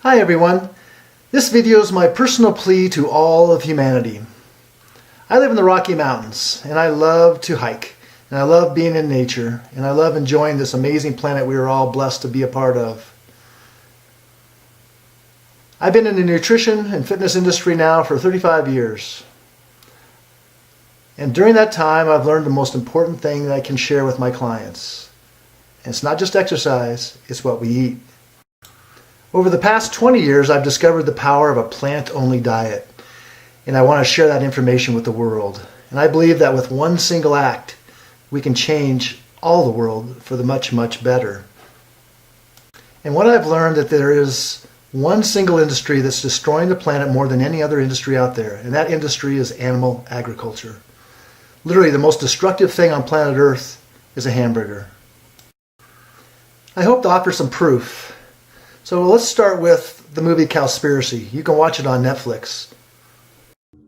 Hi everyone. This video is my personal plea to all of humanity. I live in the Rocky Mountains and I love to hike and I love being in nature and I love enjoying this amazing planet we are all blessed to be a part of. I've been in the nutrition and fitness industry now for 35 years. And during that time I've learned the most important thing that I can share with my clients. And it's not just exercise, it's what we eat. Over the past 20 years, I've discovered the power of a plant-only diet, and I want to share that information with the world. And I believe that with one single act, we can change all the world for the much, much better. And what I've learned that there is one single industry that's destroying the planet more than any other industry out there, and that industry is animal agriculture. Literally, the most destructive thing on planet Earth is a hamburger. I hope to offer some proof. So let's start with the movie Cowspiracy. You can watch it on Netflix.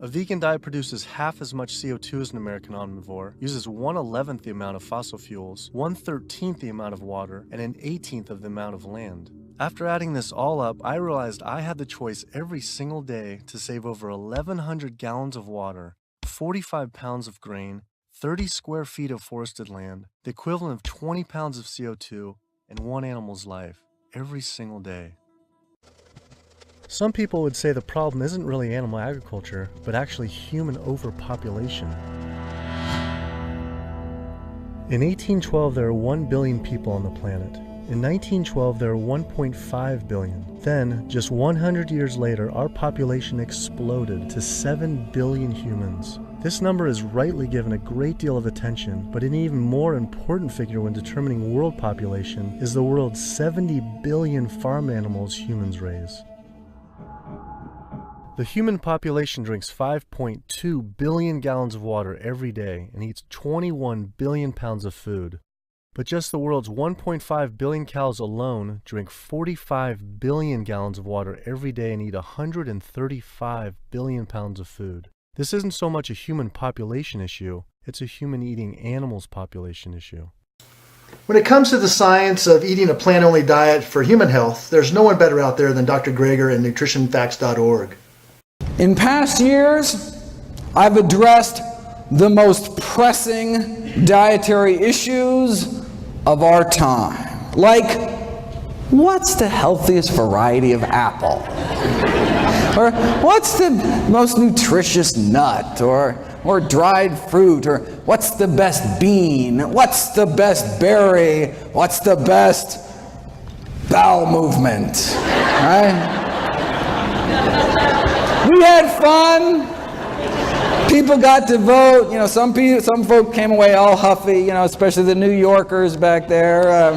A vegan diet produces half as much CO2 as an American omnivore, uses 1/11th the amount of fossil fuels, 1/13th the amount of water, and an 18th of the amount of land. After adding this all up, I realized I had the choice every single day to save over 1,100 gallons of water, 45 pounds of grain, 30 square feet of forested land, the equivalent of 20 pounds of CO2, and one animal's life. Every single day. Some people would say the problem isn't really animal agriculture, but actually human overpopulation. In 1812, there were 1 billion people on the planet. In 1912, there were 1.5 billion. Then, just 100 years later, our population exploded to 7 billion humans. This number is rightly given a great deal of attention, but an even more important figure when determining world population is the world's 70 billion farm animals humans raise. The human population drinks 5.2 billion gallons of water every day and eats 21 billion pounds of food. But just the world's 1.5 billion cows alone drink 45 billion gallons of water every day and eat 135 billion pounds of food. This isn't so much a human population issue, it's a human eating animals population issue. When it comes to the science of eating a plant-only diet for human health, there's no one better out there than Dr. Greger at nutritionfacts.org. In past years, I've addressed the most pressing dietary issues of our time, like what's the healthiest variety of apple? Or what's the most nutritious nut? Or dried fruit? Or what's the best bean? What's the best berry? What's the best bowel movement? Right? We had fun. People got to vote. You know, some folk came away all huffy. You know, especially the New Yorkers back there.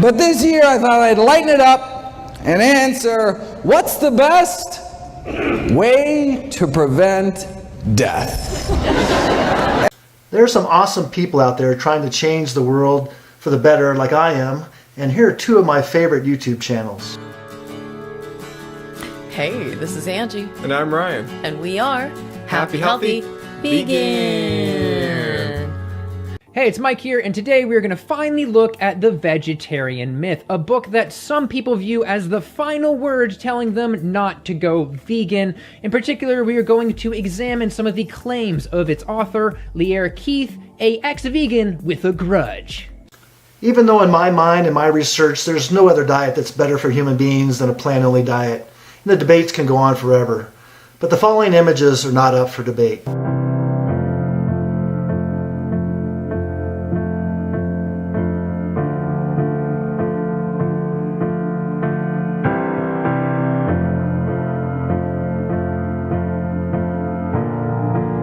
But this year, I thought I'd lighten it up and answer, what's the best way to prevent death? There are some awesome people out there trying to change the world for the better like I am, and here are two of my favorite YouTube channels. Hey, this is Angie. And I'm Ryan. And we are Happy Healthy Vegan. Hey, it's Mike here, and today we're going to finally look at the vegetarian myth, a book that some people view as the final word telling them not to go vegan. In particular, we are going to examine some of the claims of its author, Lierre Keith, a ex-vegan with a grudge. Even though in my mind and my research, there's no other diet that's better for human beings than a plant-only diet, and the debates can go on forever. But the following images are not up for debate.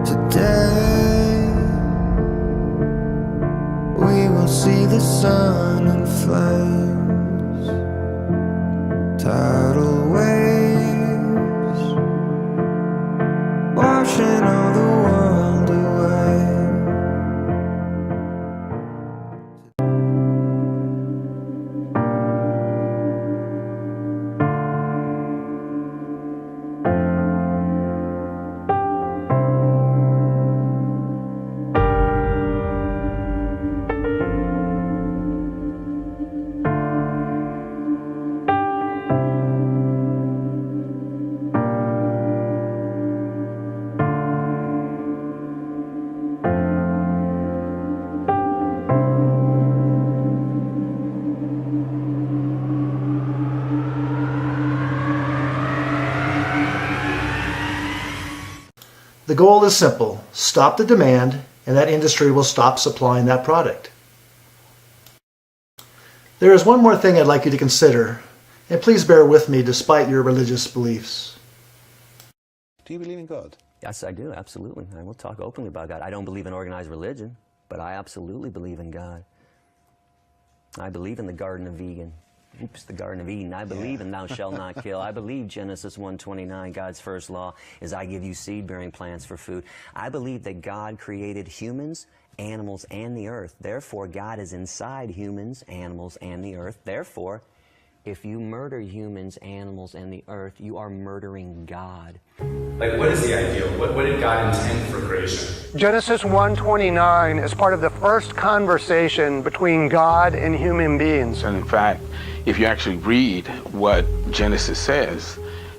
Today we will see the sun in flames, tidal waves washing all the world The goal is simple. Stop the demand, and that industry will stop supplying that product. There is one more thing I'd like you to consider, and please bear with me despite your religious beliefs. Do you believe in God? Yes, I do, absolutely. I will talk openly about God. I don't believe in organized religion, but I absolutely believe in God. I believe in the Garden of Eden. The Garden of Eden. I believe in thou shalt not kill. I believe Genesis 1:29, God's first law is I give you seed-bearing plants for food. I believe that God created humans, animals, and the earth. Therefore, God is inside humans, animals, and the earth. Therefore, if you murder humans, animals, and the earth, you are murdering God. Like, what is the ideal? What did God intend for creation? Genesis 1:29 is part of the first conversation between God and human beings. And in fact, if you actually read what Genesis says,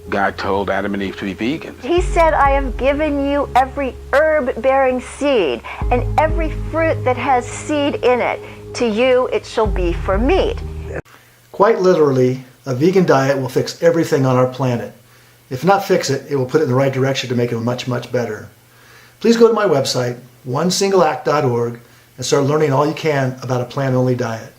God told Adam and Eve to be vegans. He said, I have given you every herb-bearing seed and every fruit that has seed in it. To you it shall be for meat. Quite literally, a vegan diet will fix everything on our planet. If not fix it, it will put it in the right direction to make it much, much better. Please go to my website, onesingleact.org, and start learning all you can about a plant-only diet.